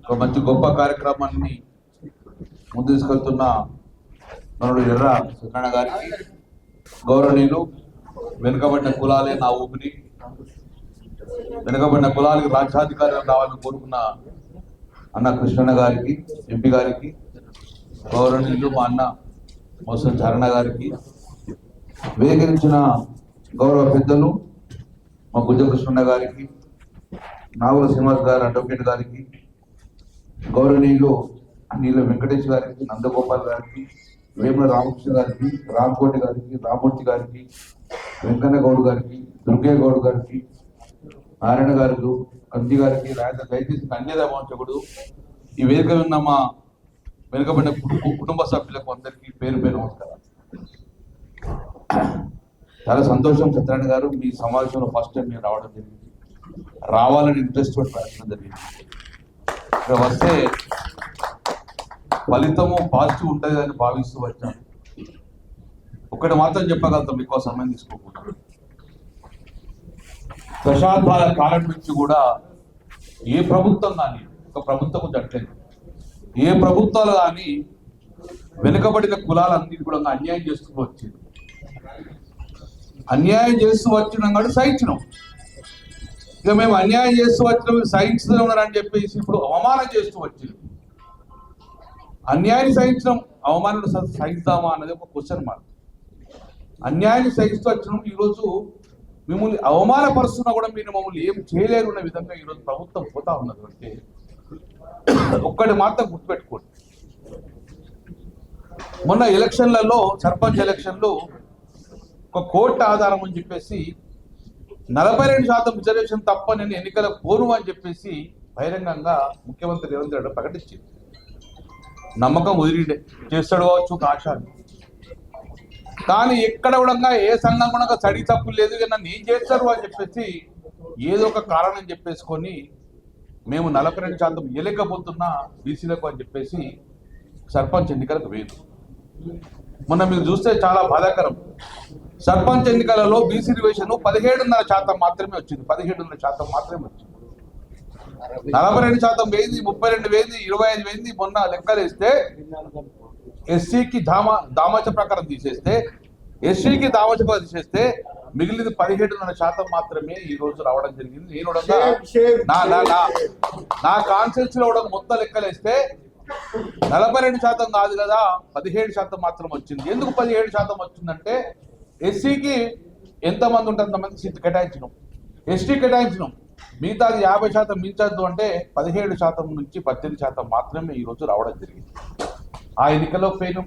ఒక మంచి గొప్ప కార్యక్రమాన్ని ముందు తీసుకెళ్తున్న మనడు ఎర్ర సత్యనారాయణ గారికి, గౌరవనీయులు వెనుకబడిన కులాలే నా ఊపిరి, వెనుకబడిన కులాలకి రాజ్యాధికారులు రావాలని కోరుకున్న అన్న కృష్ణన్న గారికి, ఎంపీ గారికి, గౌరవనీయులు మా అన్న మోసం చరణ గారికి, వేగరించిన గౌరవ పెద్దలు మా బుజ్జ కృష్ణన్న గారికి, నాగుల శ్రీనివాస్ గారు అడ్వకేట్ గారికి, గౌరవనీయులు నీళ్ళ వెంకటేష్ గారికి, నందగోపాల్ గారికి, వేముల రామకృష్ణ గారికి, రామకోటి గారికి, రామూర్తి గారికి, వెంకన్న గౌడ్ గారికి, దుర్గయ్య గౌడ్ గారికి, నారాయణ గారు, కంది గారికి, రాజేంద్ర దయచేసి అన్యదా భావించకూడదు. ఈ వేదిక ఉన్న మా వెనుకబడిన కుటుంబ సభ్యులకు అందరికీ పేరు పేరు నమస్కారం. చాలా సంతోషం సత్యనారాయణ గారు, మీ సమావేశంలో ఫస్ట్ టైం నేను రావడం జరిగింది. రావాలని ఇంట్రెస్ట్ తోటి రావడం జరిగింది. ఇక్కడ వస్తే ఫలితము పాజిటివ్ ఉంటుంది అని భావిస్తూ వచ్చాను. ఒకటి మాత్రం చెప్పగలుగుతాం, ఎక్కువ సమయం తీసుకోకుండా. దశాబ్దాల కాలం నుంచి కూడా ఏ ప్రభుత్వం కానీ, ఒక ప్రభుత్వం జట్లేదు, ఏ ప్రభుత్వాలు కానీ వెనుకబడిన కులాలన్నిటి కూడా అన్యాయం చేస్తూ వచ్చింది. అన్యాయం చేస్తూ వచ్చినాం కాబట్టి సహించినాం. ఇక మేము అన్యాయం చేస్తూ వచ్చినాం, సహించుతూ ఉన్నారని చెప్పేసి ఇప్పుడు అవమానం చేస్తూ వచ్చింది. అన్యాయాన్ని సహించడం, అవమానాన్ని సహిస్తామా అన్నది ఒక క్వశ్చన్ మార్క్. అన్యాయాన్ని సహిస్తూ వచ్చినాం. ఈరోజు మిమ్మల్ని అవమానపరుస్తున్నా కూడా మీరు మమ్మల్ని ఏం చేయలేరు అన్న విధంగా ఈరోజు ప్రభుత్వం పోతా ఉన్నది. అంటే ఒక్కటి మాత్రం గుర్తుపెట్టుకోండి, మొన్న ఎలక్షన్లలో, సర్పంచ్ ఎలక్షన్లో ఒక కోర్టు ఆధారం అని చెప్పేసి 42% రిజర్వేషన్ తప్ప నేను ఎన్నికలకు పోను అని చెప్పేసి బహిరంగంగా ముఖ్యమంత్రి రేవంత్ రెడ్డి ప్రకటించింది. నమ్మకం వదిలిండే, చేస్తాడు కావచ్చు ఆశాలు. కానీ ఎక్కడ కూడా ఏ సంఘం కూడా సడి తప్పు లేదు, నన్ను ఏం చేస్తారు అని చెప్పేసి ఏదో ఒక కారణం చెప్పేసుకొని మేము 42% ఇవ్వలేకపోతున్నా బీసీలకు అని చెప్పేసి సర్పంచ్ ఎన్నికలకు వేయదు. మొన్న మీరు చూస్తే చాలా బాధాకరం. సర్పంచ్ ఎన్నికలలో బీసీ రిజర్వేషన్ 17.5% మాత్రమే వచ్చింది. 17.5% మాత్రమే వచ్చింది. 42% వేయింది, 32 వేయింది, 25 వేయింది. మొన్న లెక్కలు వేస్తే ఎస్సీకి దామాచ ప్రకారం తీసేస్తే, ఎస్సీకి దామాచ ప్రకారం తీసేస్తే మిగిలింది 17.5% మాత్రమే ఈ రోజు రావడం జరిగింది. నేను నా కాన్సెన్స్ లో మొత్తం లెక్కలు వేస్తే 42% కాదు కదా, 17% మాత్రం వచ్చింది. ఎందుకు 17% వచ్చిందంటే ఎస్సీకి ఎంతమంది ఉంటే అంతమంది సీట్లు కేటాయించడం, ఎస్టీ కేటాయించడం, మిగతాది 50% మించద్దు అంటే 17% నుంచి 18% మాత్రమే ఈరోజు రావడం జరిగింది. ఆ ఎన్నికల్లో పోయిన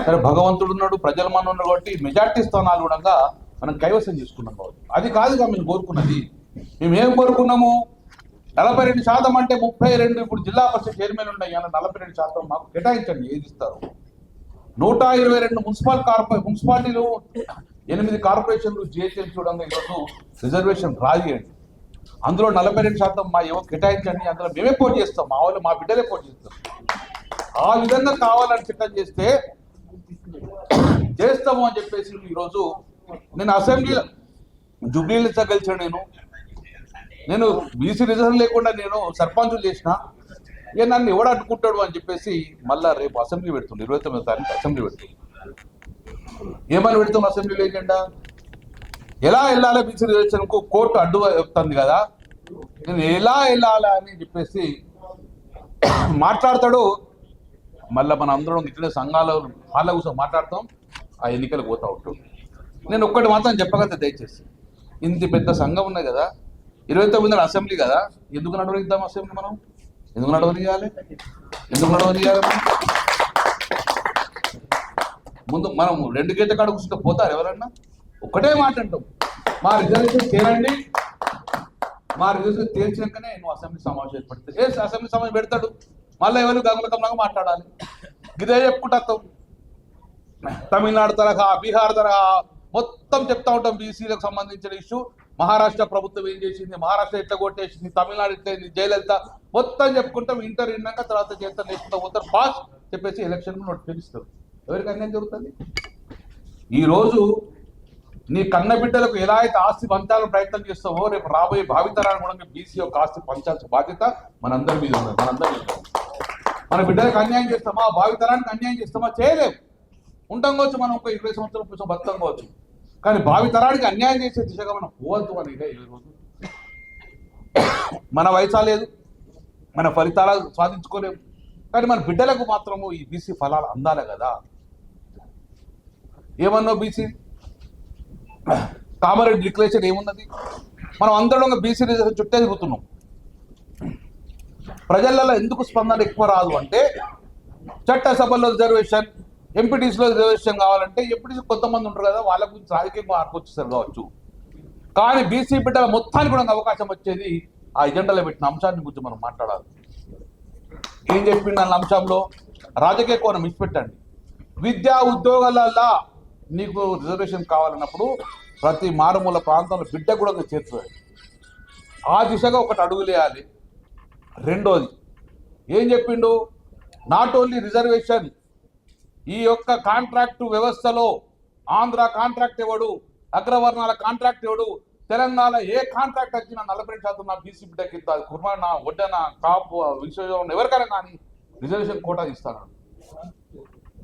సరే, భగవంతుడు ఉన్నాడు, ప్రజల మన ఉన్నాడు కాబట్టి మెజార్టీ స్థానాలు కూడా మనం కైవసం చేసుకున్నాం కాబట్టి. అది కాదుగా మేము కోరుకున్నది. మేము ఏం కోరుకున్నాము, 42% అంటే 32, ఇప్పుడు జిల్లా పరిషత్ చైర్మన్ ఉన్నాయి, 42% మాకు కేటాయించండి. ఏది ఇస్తారు? 122 మున్సిపాలిటీలు, 8 కార్పొరేషన్లు, జిహెచ్ఎంసీ చూడంగా ఈరోజు రిజర్వేషన్ రాజేయండి. అందులో 42% మా ఏవో కేటాయించండి, అందులో మేమే పోటీ చేస్తాం, మా వాళ్ళు మా బిడ్డలే పోటీ చేస్తాం. ఆ విధంగా కావాలని చట్టం చేస్తే చేస్తాము అని చెప్పేసి ఈరోజు నేను అసెంబ్లీలో జూబ్లీహిల్స్లో గెలిచాను. నేను బీసీ రిజర్వ్ లేకుండా నేను సర్పంచులు చేసిన, ఇక నన్ను ఎవడు అడ్డుకుంటాడు అని చెప్పేసి మళ్ళా రేపు అసెంబ్లీ పెడుతుంది. 29వ తారీఖు అసెంబ్లీ పెడుతుంది. ఏమని పెడుతుంది అసెంబ్లీలో ఎజెండా? ఎలా వెళ్ళాలి బీసీ రిజర్వేషన్కు కోర్టు అడ్డు చెప్తుంది కదా, నేను ఎలా వెళ్ళాలా అని చెప్పేసి మాట్లాడతాడు. మళ్ళీ మన అందరం ఇట్లే సంఘాలు హాల కూర్చొని మాట్లాడతాం, ఆ ఎన్నికలు పోతా ఉంటాం. నేను ఒక్కటి మాత్రం చెప్పగలితే, దయచేసి ఇంత పెద్ద సంఘం ఉన్నాయి కదా, 29 అసెంబ్లీ కదా, ఎందుకు నడవనిద్దాం అసెంబ్లీ? మనం ఎందుకు నడవనియాలి? ముందు మనం 2 గేట్ల కాడ కూర్చుంటే పోతారు ఎవరన్నా? ఒక్కటే మాట అంటాం, మా రిజర్వేషన్ చేయండి, మా రిజర్వేషన్ తేల్చినాకనే నువ్వు అసెంబ్లీ సమావేశం ఏర్పడితే అసెంబ్లీ సమావేశం పెడతాడు. మళ్ళీ ఎవరు గమలకంలాగా మాట్లాడాలి. ఇదే చెప్పుకుంటాం. తమిళనాడు తరహా, బీహార్ తరహా మొత్తం చెప్తా ఉంటాం బీసీలకు సంబంధించిన ఇష్యూ. మహారాష్ట్ర ప్రభుత్వం ఏం చేసింది, మహారాష్ట్ర ఎట్లా కొట్టేసింది, తమిళనాడు ఎట్లా, జయలలిత మొత్తం చెప్పుకుంటాం. ఇంటర్ విన్నాక తర్వాత చేస్తారు, నేర్చుకుంటా పోతారు, పాస్ చెప్పేసి ఎలక్షన్ నోటిఫికేషన్ ఇస్తారు. ఎవరికి అన్యాయం జరుగుతుంది? ఈరోజు నీ కన్న బిడ్డలకు ఎలా అయితే ఆస్తి పంచాలని ప్రయత్నం చేస్తావో రేపు రాబోయే భావితరాన్ని కూడా బీసీ యొక్క ఆస్తి పంచాల్సిన బాధ్యత మనందరి మీద ఉన్నది. మనందరి మీద మన బిడ్డలకు అన్యాయం చేస్తామా, భావితరానికి అన్యాయం చేస్తామా? చేయలేము. ఉంటాం కావచ్చు, మనం ఒక 20 సంవత్సరాల కోసం బతాం కావచ్చు, కానీ భావితరానికి అన్యాయం చేసే దిశగా మనం పోవద్దు అని ఈరోజు మన వయసా లేదు, మన ఫలితాలు సాధించుకోలేము, కానీ మన బిడ్డలకు మాత్రము ఈ బీసీ ఫలాలు అందాలి కదా. ఏమన్నా బీసీ కామారెడ్డి డిక్లరేషన్ ఏమున్నది? మనం అందరం బీసీ రిజర్వేషన్ చుట్టే తిరుగుతున్నాం. ప్రజలలో ఎందుకు స్పందన ఎక్కువ రాదు అంటే, చట్టసభల్లో రిజర్వేషన్, ఎంపీటీసీలో రిజర్వేషన్ కావాలంటే ఎంపీటీసీ కొంతమంది ఉంటారు కదా, వాళ్ళ గురించి రాజకీయ మార్పు వచ్చేసారు కావచ్చు, కానీ బీసీ బిడ్డల మొత్తానికి కూడా అవకాశం వచ్చేది ఆ ఎజెండాలో పెట్టిన అంశాన్ని గురించి మనం మాట్లాడాలి. ఏం చెప్పిండు అన్న అంశంలో రాజకీయ కోణం ఇచ్చిపెట్టండి. విద్యా ఉద్యోగాలలో నీకు రిజర్వేషన్ కావాలన్నప్పుడు ప్రతి మారుమూల ప్రాంతంలో బిడ్డ కూడా చేర్చుకోవాలి. ఆ దిశగా ఒకటి అడుగులేయాలి. రెండోది ఏం చెప్పిండు, నాట్ ఓన్లీ రిజర్వేషన్, ఈ యొక్క కాంట్రాక్టు వ్యవస్థలో ఆంధ్ర కాంట్రాక్ట్ ఎవడు, అగ్రవర్ణాల కాంట్రాక్ట్ ఎవడు, తెలంగాణ ఏ కాంట్రాక్ట్ వచ్చినా 40% నా బీసీ బిడ్డ కింద, అది కుర్మాన, ఒడ్డన, కాపు, విశ్వవిద్యాలయం ఎవరికైనా కానీ రిజర్వేషన్ కోటా ఇస్తాను.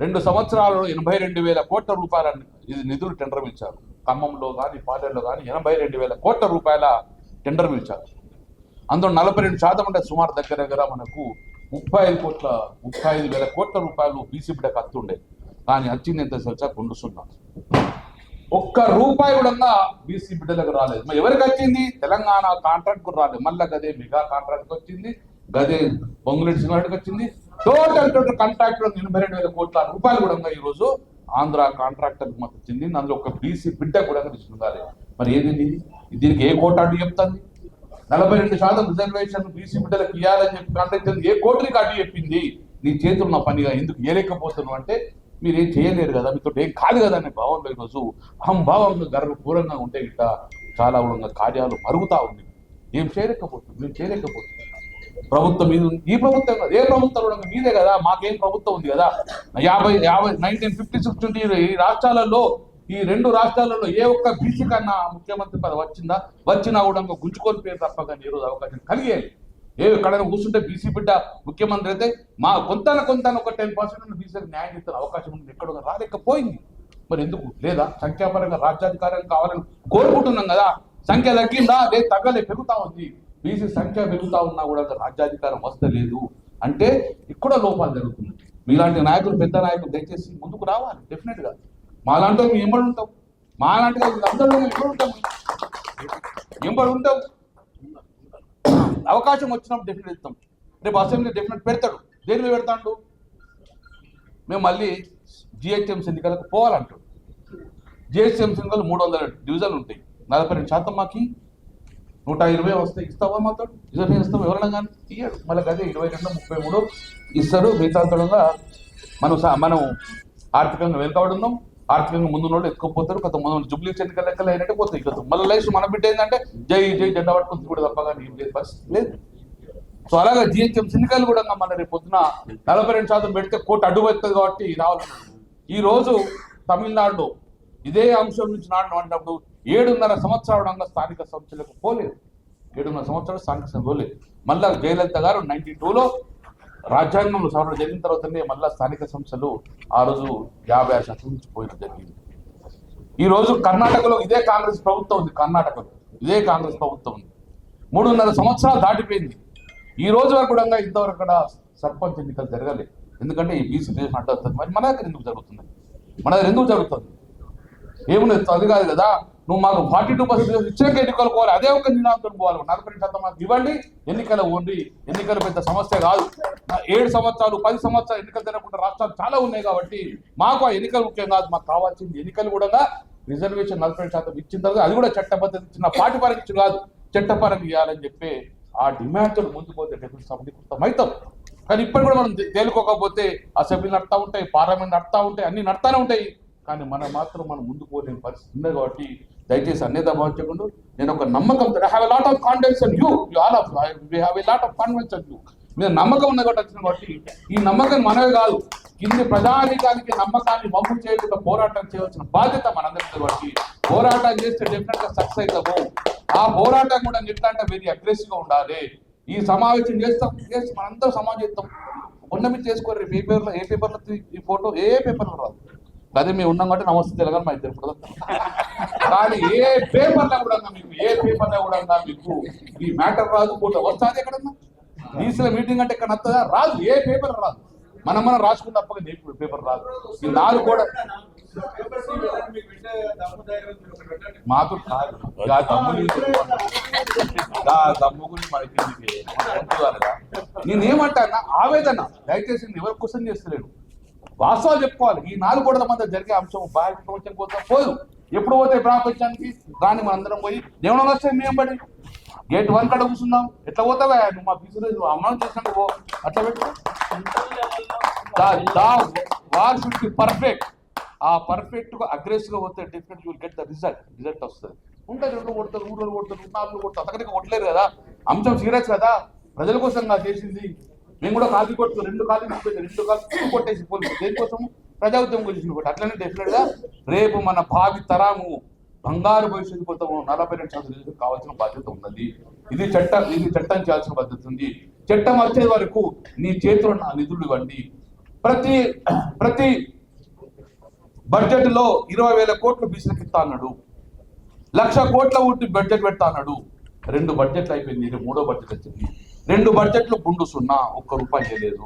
2 సంవత్సరాలలో 82,000 కోట్ల రూపాయల ఇది నిధులు టెండర్ పిలిచారు. ఖమ్మంలో కానీ పాలెల్లో కానీ 82,000 కోట్ల రూపాయల టెండర్ పిలిచారు. అందులో 42% అంటే సుమారు దగ్గర మనకు 35,000 కోట్ల రూపాయలు బీసీ బిడ్డకు అత్తుండే, కానీ వచ్చింది ఎంత తెలుసా? 2 ఒక్క రూపాయి కూడా బీసీ బిడ్డలకు రాలేదు. మరి ఎవరికి వచ్చింది? తెలంగాణ కాంట్రాక్ట్ కూడా రాలేదు. మళ్ళీ గదే మెగా కాంట్రాక్ట్ వచ్చింది, గదే బొంగులేటి సినిమాకి వచ్చింది. టోటల్ కాంట్రాక్ట్ 82,000 కోట్ల రూపాయలు కూడా ఈరోజు ఆంధ్ర కాంట్రాక్టర్ మాకు వచ్చింది. అందులో ఒక బీసీ బిడ్డ కూడా ఉండాలి. మరి ఏది దీనికి ఏ కోట అడ్డు చెప్తుంది? 42% రిజర్వేషన్ బీసీ బిడ్డలకు ఇవ్వాలని చెప్పి కాంట్రాక్ట్ ఏ కోటరికి అడ్డు చెప్పింది? నీ చేతులు ఉన్న పనిగా ఎందుకు ఇవ్వలేకపోతున్నావు అంటే, మీరు ఏం చేయలేరు కదా, మీతో ఏం కాదు కదా అనే భావంలో ఈరోజు అహంభావంగా గర్వపూరంగా ఉంటే ఇట్లా చాలా కూడా కార్యాలు మరుగుతా ఉంది. ఏం చేయలేకపోతుంది, మేము చేయలేకపోతుంది. ప్రభుత్వం మీద ఈ ప్రభుత్వం కాదు, ఏ ప్రభుత్వం కూడా మీదే కదా, మాకేం ప్రభుత్వం ఉంది కదా. 1956 నుండి ఈ రాష్ట్రాలలో, ఈ 2 రాష్ట్రాలలో ఏ ఒక్క బీసీ కన్నా ముఖ్యమంత్రి పదవి వచ్చినా కూడా గుంజుకొని పేరు తప్ప కానీ ఈరోజు అవకాశం కలిగేది. ఎక్కడైనా కూర్చుంటే బీసీ బిడ్డ ముఖ్యమంత్రి అయితే మా కొంత ఒక 10% బీసీకి న్యాయం చేస్తున్న అవకాశం ఉంది, ఎక్కడ రాలేకపోయింది. మరి ఎందుకు లేదా? సంఖ్యాపరంగా రాజ్యాధికారం కావాలని కోరుకుంటున్నాం కదా, సంఖ్య తగ్గిందా? లేదు, తగ్గలే, పెరుగుతా ఉంది. బీసీ సంఖ్య పెరుగుతా ఉన్నా కూడా రాజ్యాధికారం వస్తలేదు అంటే ఇక్కడ లోపాలు జరుగుతుంది. మీలాంటి నాయకులు, పెద్ద నాయకులు దయచేసి ముందుకు రావాలి. డెఫినెట్ గా మాలాంటి మేము ఎంబడి ఉంటాం, మాలాంటి అందరూ ఎంబడి ఉంటాం. అవకాశం వచ్చినప్పుడు డెఫినెట్ ఇస్తాం. రేపు అసెంబ్లీ డెఫినెట్ పెడతాడు. దేని మీద పెడతాడు? మేము మళ్ళీ జిహెచ్ఎంసీ ఎన్నికలకు పోవాలంటాడు. జిహెచ్ఎంసీ ఎన్నికలు 300 డివిజన్లు ఉంటాయి, 42% మాకి 120 వస్తాయి. ఇస్తావా మాతో? రిజర్వేషన్ ఇస్తాం ఎవరైనా కానీ ఇయ్యాడు. మళ్ళీ అదే 22, 33 ఇస్తారు. మిగతా మనం ఆర్థికంగా వెనుకబడి ఉన్నాం, ఆర్థికంగా ముందు వాళ్ళు ఎత్తుకోపోతారు. కొంతమంది జూబ్లీ ఎన్నికల లెక్కలు అయినట్టే పోతాయి. మళ్ళీ లైఫ్ మన బిడ్డ ఏంటంటే జై జెండా పట్టుకుని కూడా తప్పగా ఏం లేదు, పరిస్థితి లేదు. సో అలాగే జిహెచ్ఎంసీ ఎన్నికలు కూడా మన రేపు పొద్దున 42% పెడితే కోర్టు అడ్డు పెడుతుంది కాబట్టి రావాలి. ఈ రోజు తమిళనాడులో ఇదే అంశం నుంచి నాడినప్పుడు 7.5 సంవత్సరాలు స్థానిక సంస్థలకు పోలేదు. 7.5 సంవత్సరాలు స్థానిక సంస్థ పోలేదు. మళ్ళా జయలలిత గారు 92లో రాజ్యాంగంలో సవరణ జరిగిన తర్వాతనే మళ్ళా స్థానిక సంస్థలు ఆ రోజు 56% నుంచి పోయడం జరిగింది. ఈ రోజు కర్ణాటకలో ఇదే కాంగ్రెస్ ప్రభుత్వం ఉంది. కర్ణాటకలో ఇదే కాంగ్రెస్ ప్రభుత్వం ఉంది. 3.5 సంవత్సరాలు దాటిపోయింది. ఈ రోజు వరకు కూడా ఇంతవరకు కూడా సర్పంచ్ ఎన్నికలు జరగలేదు. ఎందుకంటే ఈ బీసీ దేశం అడ్డవుతుంది. మరి మన దగ్గర ఎందుకు జరుగుతుంది? మన దగ్గర ఎందుకు జరుగుతుంది? ఏమున్నది? అది కాదు కదా, నువ్వు మాకు 42% ఇచ్చాక ఎన్నికలు పోవాలి. అదే ఒక నినాదంతో పోవాలి. 40% మాకు ఇవ్వండి, ఎన్నికలు ఓన్లీ. ఎన్నికలు పెద్ద సమస్య కాదు. 7 సంవత్సరాలు 10 సంవత్సరాలు ఎన్నికలు జరగకుండా రాష్ట్రాలు చాలా ఉన్నాయి కాబట్టి మాకు ఆ ఎన్నికలు ముఖ్యం కాదు. మాకు కావాల్సింది ఎన్నికలు కూడా రిజర్వేషన్ 40% ఇచ్చిన తర్వాత అది కూడా చట్టబద్ధత ఇచ్చిన పార్టీపరంగా ఇచ్చిన కాదు, చట్టపరంగా ఇవ్వాలని చెప్పి ఆ డిమాండ్తో ముందుకు పోతే డెఫినెట్ సఫలీకృతం. కానీ ఇప్పటి కూడా మనం తేలుకోకపోతే అసెంబ్లీ నడుతూ ఉంటాయి, పార్లమెంట్ నడుతూ ఉంటాయి, అన్ని నడుతూనే ఉంటాయి. కానీ మనం మాత్రం ముందుకు పోలేని పరిస్థితి ఉంది. కాబట్టి దయచేసి అన్యత భావించకుండా నేను ఒక నమ్మకం, I have a lot of confidence in you, all of we have a lot of confidence in you. మీద నమ్మకం ఉన్న కాబట్టి వచ్చిన కాబట్టి ఈ నమ్మకం మనమే కాదు, కింది ప్రజానికానికి నమ్మకాన్ని మమ్ము చేయకుండా పోరాటం చేయవలసిన బాధ్యత మనందరికీ. కాబట్టి పోరాటం చేస్తే డెఫినెట్ గా సక్సెస్ అవుతాము. ఆ పోరాటం కూడా ఎట్లా అంటే వెరీ అగ్రెసివ్ గా ఉండాలి. ఈ సమావేశం చేస్తాం, మనందరం సమావేశం చేస్తాం. ఉన్నమి చేసుకోరు. ఏ పేపర్లో ఈ ఫోటో ఏ పేపర్లో రాదు. అదే మేము ఉన్నాం కాబట్టి నమస్తే తెలంగాణ మాకు తెలుపుతుంది. కానీ ఏ పేపర్లో కూడా మీకు మీకు ఈ మ్యాటర్ రాదు. ఫోటో వస్తుంది ఎక్కడన్నా. బీసీల మీటింగ్ అంటే ఎక్కడ వస్తుందా? రాదు. ఏ పేపర్ రాదు. మనం రాసుకున్న తప్పక పేపర్ రాదు. ఈ 4 కూడా మాకు కాదు. దమ్ము గురించి మనకి నేనేమంటా ఆవేదన దయచేసి ఎవరు క్వశ్చన్ చేస్తలేడు. వాస్తవాలు చెప్పుకోవాలి. ఈ 4 గోడల మధ్య జరిగే అంశం బాగా ప్రపంచం కోసం పోదు. ఎప్పుడు పోతే ప్రపంచానికి రాని మనందరం పోయి దేవుని వస్తే మేము పడి గేట్ 1 కాడ కూర్చుందాం. ఎట్లా పోతావా నువ్వు? మా బిజినెస్ అమౌంట్ చేసినట్టు పో. అట్లా పెట్టు. War should be perfect. ఆ పర్ఫెక్ట్ గా అగ్రెసివ్ గా పోతే definite you will get the result వస్తుంది. ఉంటుంది 2 కొడతారు, 3 రోజులు కొడతారు, 4 కొడతారు. అంతకంటే కొట్టలేరు కదా. అంశం సీరియస్ కదా. ప్రజల కోసం చేసింది. మేము కూడా కాలు కొట్టు 2 కాలు 2 కాలు కొట్టేసి పోలీసు దేనికోసం ప్రజా ఉద్యమం గురించి కూడా. అట్లనే డెఫినెట్ గా రేపు మన భావి తరాము బంగారు భవిష్యత్తు కోసము 42% కావాల్సిన బాధ్యత ఉన్నది. ఇది చట్టం చేయాల్సిన బాధ్యత ఉంది. చట్టం వచ్చే వరకు నీ చేతిలో ఉన్న నిధులు ఇవ్వండి. ప్రతి బడ్జెట్ లో 20,000 కోట్లు బీసీలకు ఇస్తా అన్నాడు. 1,00,000 కోట్ల ఊటి బడ్జెట్ పెడతా అన్నాడు. 2 బడ్జెట్లు అయిపోయింది. 3వ బడ్జెట్ వచ్చింది. 2 బడ్జెట్లు గుండు సున్నా, ₹1 చేయలేదు.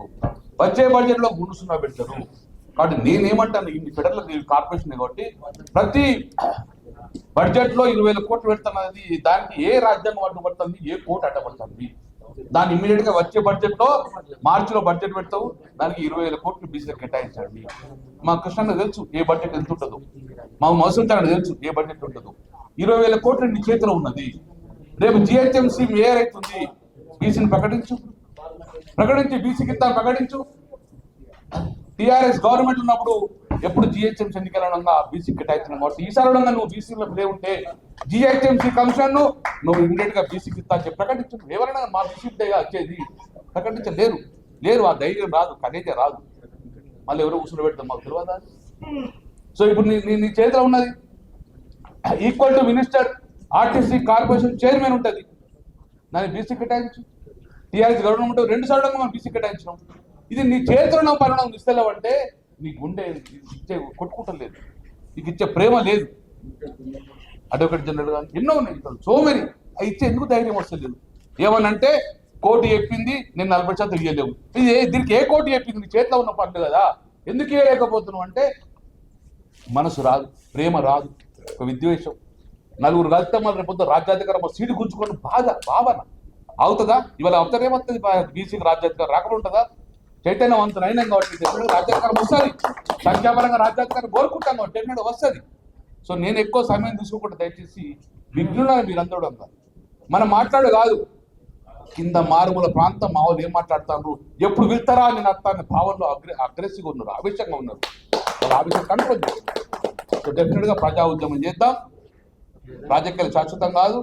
వచ్చే బడ్జెట్ లో గుండు సున్నా పెడతారు. కాబట్టి నేనేమంటాను, ఇన్ని ఫెడరల్ కార్పొరేషన్ కాబట్టి ప్రతి బడ్జెట్ లో 20,000 కోట్లు పెడుతున్నది. దానికి ఏ రాజ్యాంగం అడ్డుపడుతుంది, ఏ కోర్టు అడ్డపడుతుంది? దాన్ని ఇమీడియట్ గా వచ్చే బడ్జెట్ లో మార్చిలో బడ్జెట్ పెడతావు. దానికి 20,000 కోట్లు బీసీలకు కేటాయించండి. మా కృష్ణ తెలుసు ఏ బడ్జెట్ ఎంత ఉంటుందో. మా మసూల్తానికి తెలుసు ఏ బడ్జెట్ ఉంటుందో. 20,000 కోట్లు నీ చేతిలో ఉన్నది. రేపు జిహెచ్ఎంసీ మేయర్ అవుతుంది. బీసీని ప్రకటించి బీసీకి ఇస్తాను ప్రకటించు. టీఆర్ఎస్ గవర్నమెంట్ ఉన్నప్పుడు ఎప్పుడు జిహెచ్ఎంసీ ఎన్నికల బీసీ కేటాయించిన కాబట్టి ఈసారి నువ్వు బీసీలో ప్లే ఉంటే జిహెచ్ఎంసీ కమిషన్ నువ్వు ఇమీడియట్ గా బీసీకి ఇస్తా చెప్పి ప్రకటించు. ఎవరైనా మా బీసీ వచ్చేది ప్రకటించలేరు. ఆ ధైర్యం రాదు, కనైతే రాదు. మళ్ళీ ఎవరో కూర్చుని పెడతాం మాకు తెలియదా? సో ఇప్పుడు నీ చేతిలో ఉన్నది equal to minister, RTC corporation chairman ఉంటుంది. దాన్ని బీసీ కేటాయించు. టీఆర్ఎస్ గవర్నమెంట్ 2 సార్లు మనం బీసీ కేటాయించినాం. ఇది నీ చేతిలో పరిణామం ఇస్తలేవంటే నీ గుండె ఇచ్చే కొట్టుకుంటలేదు, నీకు ఇచ్చే ప్రేమ లేదు. అడ్వకేట్ జనరల్ గా ఎన్నో ఉన్నాయి, సో మెనీ. అవి ఇచ్చే ఎందుకు ధైర్యం వస్తలేదు? ఏమనంటే కోర్టు చెప్పింది, నేను 40% ఇవ్వలేవు. దీనికి ఏ కోర్టు చెప్పింది? నీ చేతిలో ఉన్న పనులు కదా, ఎందుకు ఇవ్వలేకపోతున్నావు అంటే మనసు రాదు, ప్రేమ రాదు, ఒక విద్వేషం. 4 కలిస్తే మళ్ళీ రేపు రాజ్యాధికారం సీటు గుంజుకొని భావన అవుతుందా? ఇవాళ అవుతారేమవుతుంది? బీసీకి రాజ్యాధికారం రాకుండా ఉంటుందా? చైతన్యవంతులు అయినాం కాబట్టి రాజ్యాధికారం వస్తుంది. సంఖ్యాపరంగా రాజ్యాధికారం కోరుకుంటాం కాబట్టి డెఫినెట్ వస్తుంది. సో నేను ఎక్కువ సమయం తీసుకోకుండా దయచేసి విఘ్నులను మీరందరూ అంతా మనం మాట్లాడు కాదు. కింద మారుమూల ప్రాంతం మా వాళ్ళు ఏం మాట్లాడుతున్నారు, ఎప్పుడు వెళ్తారా అని అర్థాన్ని భావనలో అగ్రెసివ్గా ఉన్నారు, ఆవేశంగా ఉన్నారు. వాళ్ళ ఆవేశం కంట్రోల్ చేస్తారు. సో డెఫినెట్ గా ప్రజా ఉద్యమం చేద్దాం. రాజకీయాలు శాశ్వతం కాదు.